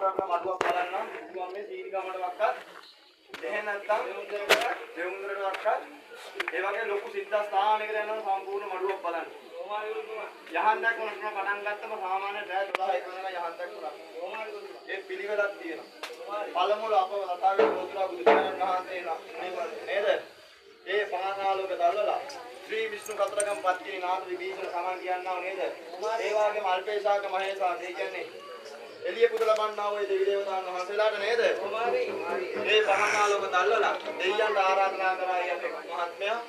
කරන මඩුවක් බලන්න මම මේ සීනි ගමඩක්වත් දෙහෙ නැත්තම් දෙවුන්දරටවත් ඒ වගේ ලොකු සිද්ධාස්ථානයකට යනවා සම්පූර්ණ මඩුවක් බලන්න. යහන්දක් මොනම පටන් ගත්තම සාමාන්‍ය රෑ 12 1 වෙනකන් යහන්දක් පුරා. ඒ පිළිවෙලක් තියෙනවා. පළමුව අපව තථාගත බුදුරජාණන් වහන්සේලා නේද? ඒ පහනාලෝක දල්වලා ශ්‍රී විෂ්ණු කතරගම පත්තිනි නාථ විභීෂණ සමන් කියනවා නේද? ඒ වගේම අල්පේශාක මහේශාක කියන්නේ එළිය පුද ලබන්නා වූ දෙවි දේවතාවුන් වහන්සේලාට නේද? ඒ පහනාලෝක දල්වලා දෙවියන්ට ආරාධනා කරා යන්නේ මහත්මයා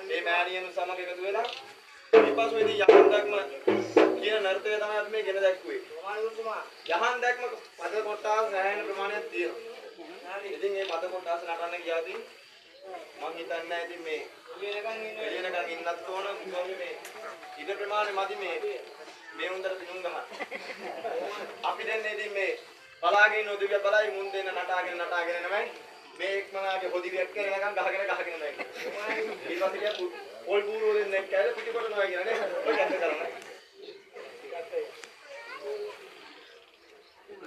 මේ මෑණියන් සමග එකතු වෙලා ඊපස්වෙදී යහන්දක්ම කියන නර්තය තමයි අපි මේ ගෙන දැක්ුවේ. යහන් දැක්ම පද කොටස් සෑහෙන ප්‍රමාණයක් තියෙනවා. ඉතින් මේ පද කොටස් නටන්න ගියාදී මම හිතන්නේ ඉතින් මේ එළියනකන් ඉන්නත් ඕන මේ ඉද ප්‍රමාණය මදි මේ උන්දර තුන් ගහන. අපි දෙන්නේ ඉතින් මේ බලාගෙන ඉන්න උදවිය බලයි මුන් දෙන්න නටාගෙන නෙමෙයි මේ එක්මනාගේ හොදි වියක් කරනකම් ගහගෙන නැහැ. ඊට පස්සේ පොල් බූරෝ දෙන්නේ කැල පිටිකොටනවා කියන නේ. ඔය ගැන්න කරන්නේ.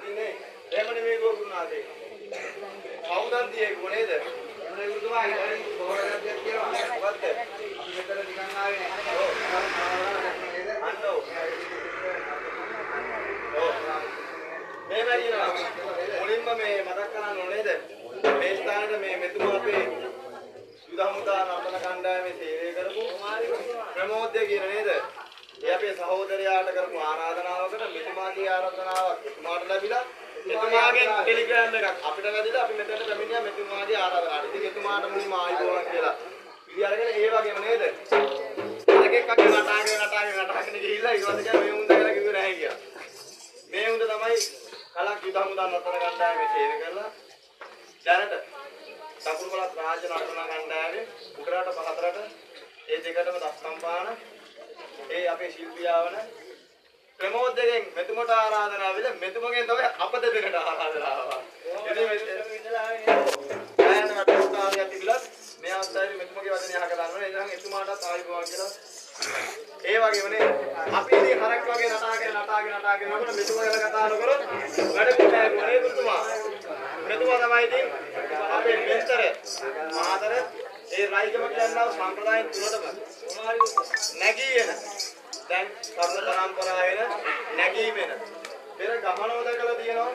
ඉන්නේ එහෙමනේ මේ ගෝකුණාදේ. කවුදත් දියේ කොනේද? මොනේ ගුරුතුමා ඉතින් කොහොමද කියලා මොකද්ද? අපි මෙතන නිකන් ආවේ නෑ. අන්නෝ. මේ මැරියනවා. මුලින්ම මේ මතක් කරන්න ඕනේද? මේ ස්ථානෙට මේ මෙතුමා අපේ සුදහමුදා නර්තන කණ්ඩායමේ සේවය කරපු ප්‍රමෝද්‍ය කියන නේද? ඒ අපේ සහෝදරයාට කරපු ආරාධනාවකට මෙතුමාගේ ආරාධනාවක් එතුමාට ලැබිලා එතුමාගෙන් ටෙලිග්‍රෑම් එකක් අපිට ලැබිලා අපි මෙතනට පැමිණියා මෙතුමාගේ ආරාධනාවට. ඉතින් එතුමාට මුලින්ම ආයිබෝවන් කියලා පිළි අරගෙන ඒ වගේම නේද? අරකෙක් අගේ නටාගෙන ගිහිල්ලා ඊට පස්සේ මේ උන්ද කියලා කිව්වේ නැහැ කියලා. මේ උන්ද තමයි කලක් යුදහමුදා නර්තන කණ්ඩායමේ සේවය කරලා දැනට සකුරුපලත් රාජ්‍ය නර්තන කණ්ඩායමේ උඩරට පහතරට ඒ දෙකටම දස්කම්පාන ඒ අපේ ශිල්පියාවන ප්‍රමෝදයෙන් මෙතුමට ආරාධනා වෙල මෙතුමගෙන් තමයි අප දෙකට ආරාධනාව ආවා. ඉතින් ආයන මතස්ථානිය තිබිලත් මේ අවස්ථාවේ මෙතුමගේ වදනේ අහක ගන්නවා. ඒ නිසා එතුමාටත් ආයිබෝවන් කියලා. ඒ වගේම නේ අපි ඉතින් හරක් වගේ නටාගෙන යනකොට මෙතුමා ගැන කතා නොකරොත් වැඩ පිටාය මොනේ පුතුමා. මෙතුමා තමයි ඉතින් අපේ මෙස්තර මහතර ඒ රයිකම කියනවා සම්ප්‍රදායෙන් තුනටම නැගී වෙන දැන් සරල පරම්පරාව වෙන නැගී වෙන පෙර ගමනව දැකලා තියෙනවා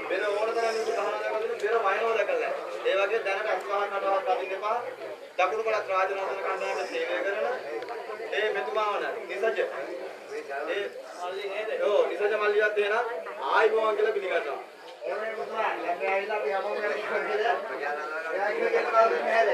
පෙර ඕන තරම් ගමන දැකලා තියෙනවා පෙර වයනව දැකලා ඒ වගේ දැනට අස්වාහන් නටවත් අදින්න එපා දකුණු කොළත් රාජනන්දන කණ්ඩායමේ සේවය කරන ඒ මෙතුමාවන නිසජ ඒ මල්ලි නේද ඔව් නිසජ මල්ලිවත් එහෙනම් ආයිබෝවන් කියලා පිළිගන්නවා ඕනේ පුතා ළඟ ඇවිල්ලා අපි හැමෝම කරේ කියලා එයා ඉන්න කෙනා නේද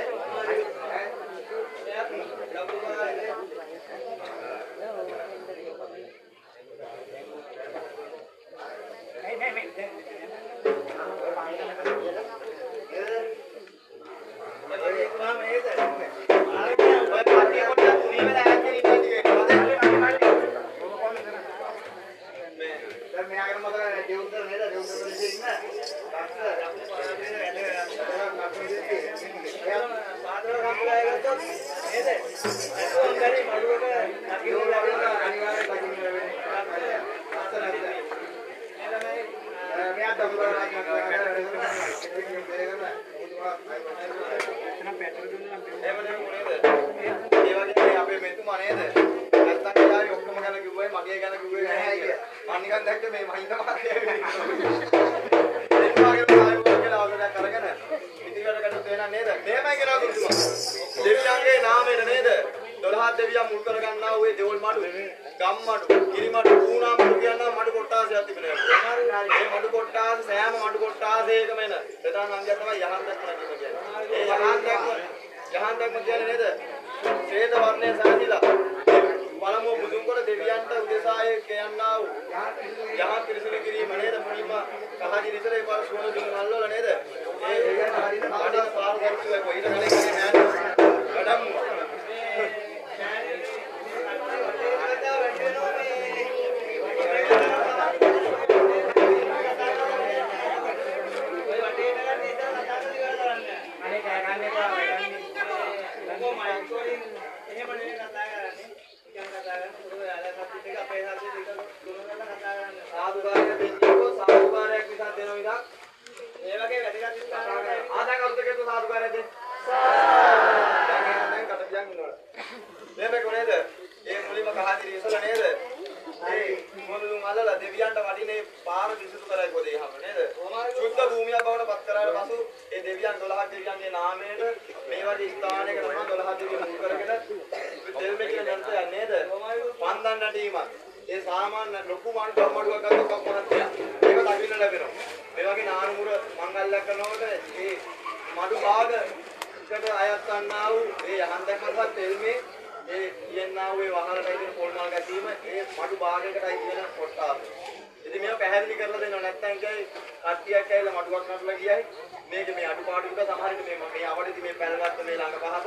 අපේ මෙතුමා නේද? නැත්තම් එයාගේ ඔක්කොම ගැන කිව්වයි මගේ ගැන කිව්වේ නැහැ කියලා. මම නිකන් දැක්කේ මේ මහින්ද මාර්යාගේ එතුමාගේ ආයුබෝවන් කියලා අවසරයක් අරගෙන ඉදිරියට කටයුතු වෙනා නේද? මෙහෙමයි කියලා කිව්වා. දෙවියන්ගේ නාමයට නේද? 12 දෙවියන් මුල් කර ගන්නා වූ දෙවල් මඩු, ගම් මඩු, කිරි මඩු, කුණා මඩු කියනවා මඩු කොටාසයක් තිබෙනවා. මේ මඩු කොටාස සෑම මඩු කොටාසයකම එන ප්‍රධාන අංගය තමයි යහන්දක්ම කියන්නේ. ඒ යහන්දක්ම කියන්නේ නේද? ශ්වේත වර්ණය සාදිලා පළමුව බුදුන් කොට දෙවියන්ට උදෙසාය කියන්නා වූ යහන් පිරිසිදු කිරීම නේද? මුලින්ම කහදි විතරේ පාර සුවඳ දුන්න මල්වල නේද? ඒ ආදී පාර දැක්ුවේ කොයිද කලේ කියන්නේ නෑ. වැඩම් ගැටීමක්. ඒ සාමාන්‍ය ලොකු මඩුවක් ගත්තොත් මහත්තයා. ඒක දකින්න ලැබෙනවා. මේ වගේ නානුමුර මංගල්‍යයක් කරනකොට ඒ මඩු භාග එකට අයත් ගන්නා වූ ඒ යහන් දැක්මපත් තෙල්මේ ඒ කියනා වූ වහලට ඉදින පොල් මල් ගැසීම ඒ මඩු භාගයකටයි කියන කොටාව. ඉතින් මේක පැහැදිලි කරලා දෙනවා නැත්නම් කියයි කට්ටියක් ඇවිල්ලා මඩුවක් නටලා ගියයි මේක මේ අඩුපාඩු ටික සමහර විට මේ අවඩේදී මේ පැලගත්ත මේ ළඟ පහත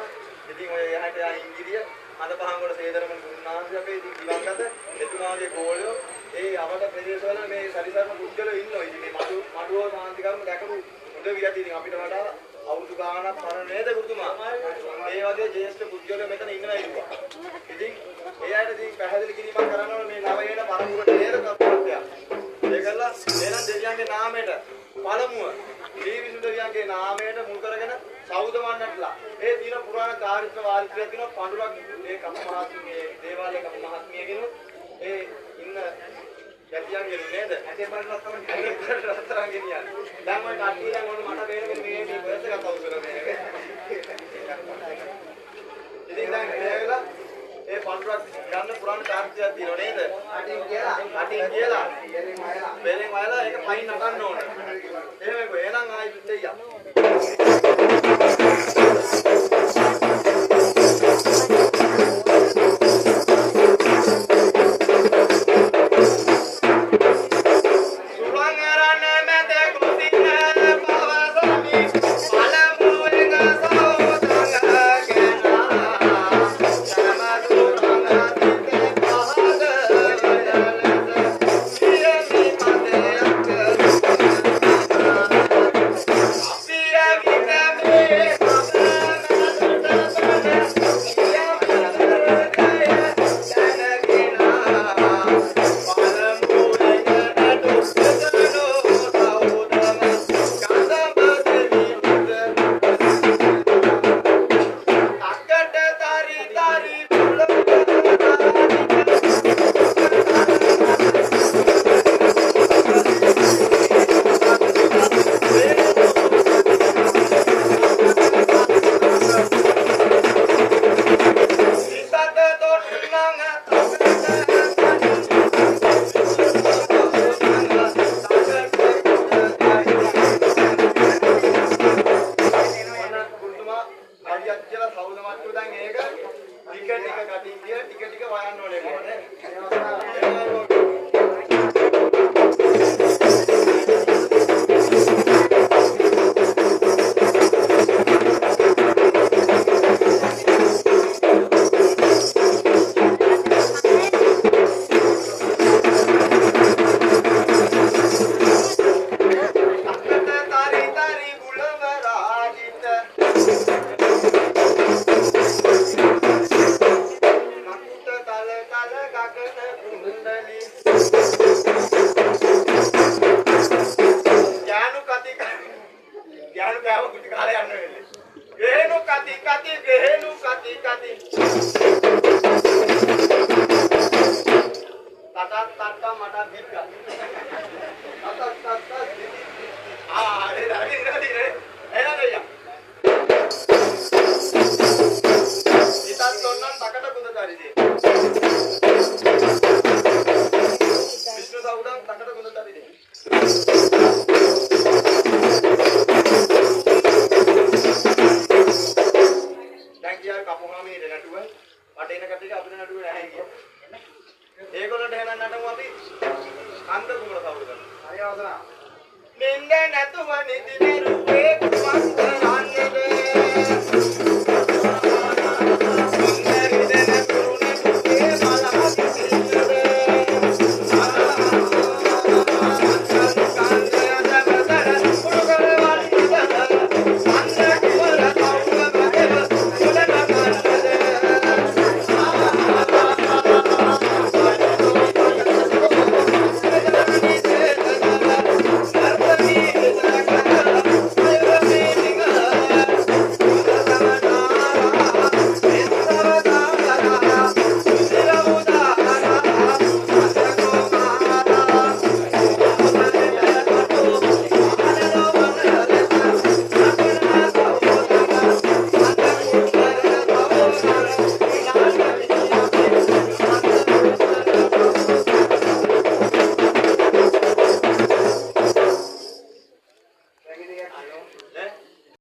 ඉතින් ඔය යහට යා ඉංගිරිය අද පහන් වල සේදරම ගුණාංශ අපේ ඉතින් ගිවංගත එතුමාගේ ගෝලියෝ ඒ අවඩ ප්‍රදේශවල මේ සරිසරම පුද්ගලයෝ ඉන්නවා. ඉතින් මේ මඩුව සාන්ති කර්ම දැකපු උදවියට ඉතින් අපිට වඩා අවුරුදු ගාණක් පරණ නේද ගුරුතුමා? මේ වගේ ජේෂ්ඨ පුද්ගලයෝ මෙතන ඉන්නවා ඉන්නවා. ඉතින් ඒ අයට ඉතින් පැහැදිලි කිරීමක් කරන්න ඕනේ මේ නවයේන පරපුරට නේද කප්පුවක්ය. ඒකල එහෙනම් දෙවියන්ගේ නාමයට පළමුව දීවිසු දෙවියන්ගේ නාමයට මුල් කරගෙන සෞදවන්නටලා ඒ දින පුරාණ චාරිත්‍ර වාරිත්‍රයක් දින පඳුරක් මේ කප මහත්මිය දේවාලයේ කප මහත්මිය කියන ඒ ඉන්න යතියන්ගේ නේද? ඇටේ බලවත් තමයි රත්තරන් ගෙනියන්නේ. දැන් මම කට්ටිය දැන් ඕන මට වේරෙන්නේ මේ බර්ත් එක කවුසල මේක. ඉතින් දැන් ඒගොල්ලෝ ඒ පඳුරක් ගන්න පුරාණ චාරිත්‍රයක් තියෙනවා නේද? කටින් කියලා. බෙරෙන් වයලා ඒක පයින් නටන්න ඕනේ. එහෙමයි කො එහෙනම් ආයි දෙයියා. Ninde natu waniti neru